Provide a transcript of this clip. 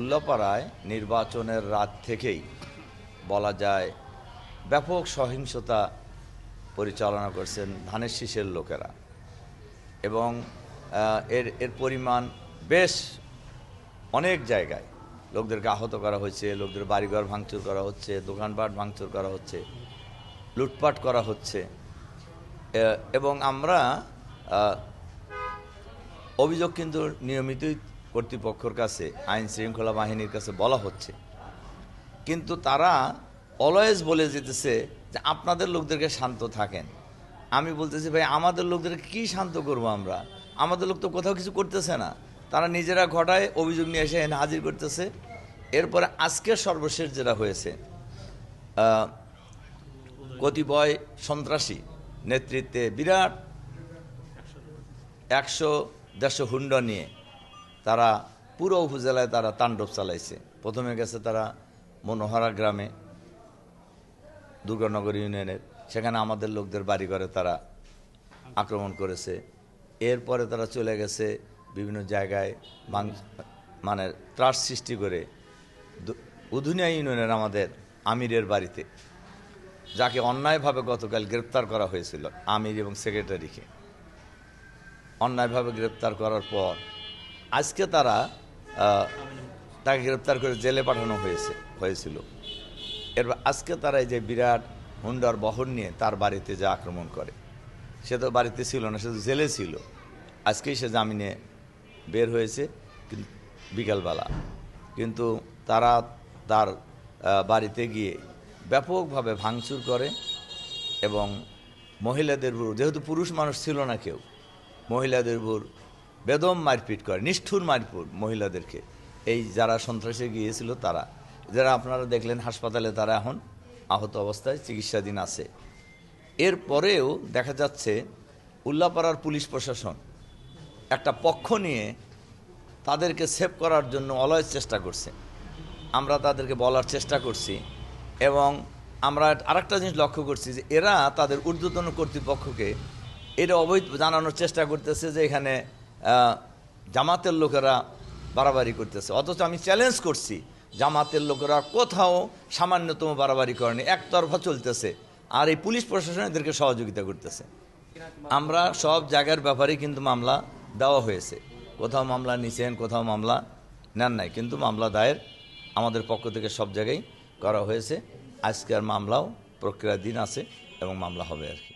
উল্লাপাড়ায় নির্বাচনের রাত থেকেই বলা যায় ব্যাপক সহিংসতা পরিচালনা করছেন ধানের শীষের লোকেরা এবং এর পরিমাণ বেশ অনেক জায়গায় লোকদেরকে আহত করা হয়েছে, লোকদের বাড়িঘর ভাঙচুর করা হচ্ছে, দোকানপাট ভাঙচুর করা হচ্ছে, লুটপাট করা হচ্ছে। এবং আমরা অভিযোগ কিন্তু নিয়মিতই কর্তৃপক্ষের কাছে, আইন শৃঙ্খলা বাহিনীর কাছে বলা হচ্ছে, কিন্তু তারা অলওয়েজ বলে যেতেছে যে আপনাদের লোকদেরকে শান্ত থাকেন। আমি বলতেছি ভাই, আমাদের লোকদেরকে কি শান্ত করব আমরা? আমাদের লোক তো কোথাও কিছু করতেছে না, তারা নিজেরা ঘটায় অভিযোগ নিয়ে এসে এনে হাজির করতেছে। এরপরে আজকে সর্বশেষ যেটা হয়েছে, কতিপয় সন্ত্রাসী নেতৃত্বে বিরাট 100-150 হুন্ডা নিয়ে তারা পুরো উপজেলায় তারা তাণ্ডব চালাইছে। প্রথমে গেছে তারা মনোহরা গ্রামে, দুর্গানগর ইউনিয়নের, সেখানে আমাদের লোকদের বাড়িঘরে তারা আক্রমণ করেছে। এরপরে তারা চলে গেছে বিভিন্ন জায়গায় মানে ত্রাস সৃষ্টি করে উধুনিয়া ইউনিয়নের আমাদের আমিরের বাড়িতে, যাকে অন্যায়ভাবে গতকাল গ্রেপ্তার করা হয়েছিল, আমির এবং সেক্রেটারিকে অন্যায়ভাবে গ্রেপ্তার করার পর আজকে তাকে গ্রেপ্তার করে জেলে পাঠানো হয়েছিল। এরপর আজকে তারা এই যে বিরাট হুন্ডার বহর নিয়ে তার বাড়িতে যে আক্রমণ করে, সে তো বাড়িতে ছিল না, সে তো জেলে ছিল। আজকেই সে জামিনে বের হয়েছে বিকালবেলা, কিন্তু তারা তার বাড়িতে গিয়ে ব্যাপকভাবে ভাঙচুর করে এবং মহিলাদের উপর, যেহেতু পুরুষ মানুষ ছিল না কেউ, মহিলাদের উপর বেদম মারপিট করে, নিষ্ঠুর মারপিট মহিলাদেরকে। এই যারা সন্ত্রাসে গিয়েছিল তারা, যারা আপনারা দেখলেন হাসপাতালে, তারা এখন আহত অবস্থায় চিকিৎসাধীন আছে। এরপরেও দেখা যাচ্ছে উল্লাপাড়ার পুলিশ প্রশাসন একটা পক্ষ নিয়ে তাদেরকে সেভ করার জন্য অলওয়েজ চেষ্টা করছে। আমরা তাদেরকে বলার চেষ্টা করছি এবং আমরা আরেকটা জিনিস লক্ষ্য করছি যে এরা তাদের ঊর্ধ্বতন কর্তৃপক্ষকে এটা অবৈধ জানানোর চেষ্টা করতেছে যে এখানে জামাতের লোকেরা বাড়াবাড়ি করতেছে, অথচ আমি চ্যালেঞ্জ করছি জামাতের লোকেরা কোথাও সামান্যতম বাড়াবাড়ি করেনি, একতরফা চলতেছে, আর এই পুলিশ প্রশাসন এদেরকে সহযোগিতা করতেছে। আমরা সব জায়গার ব্যাপারে কিন্তু মামলা দেওয়া হয়েছে, কোথাও মামলা নিছেন, কোথাও মামলা নেন নাই, কিন্তু মামলা দায়ের আমাদের পক্ষ থেকে সব জায়গায় করা হয়েছে। আজকের মামলাও প্রক্রিয়াধীন আছে এবং মামলা হবে আর কি।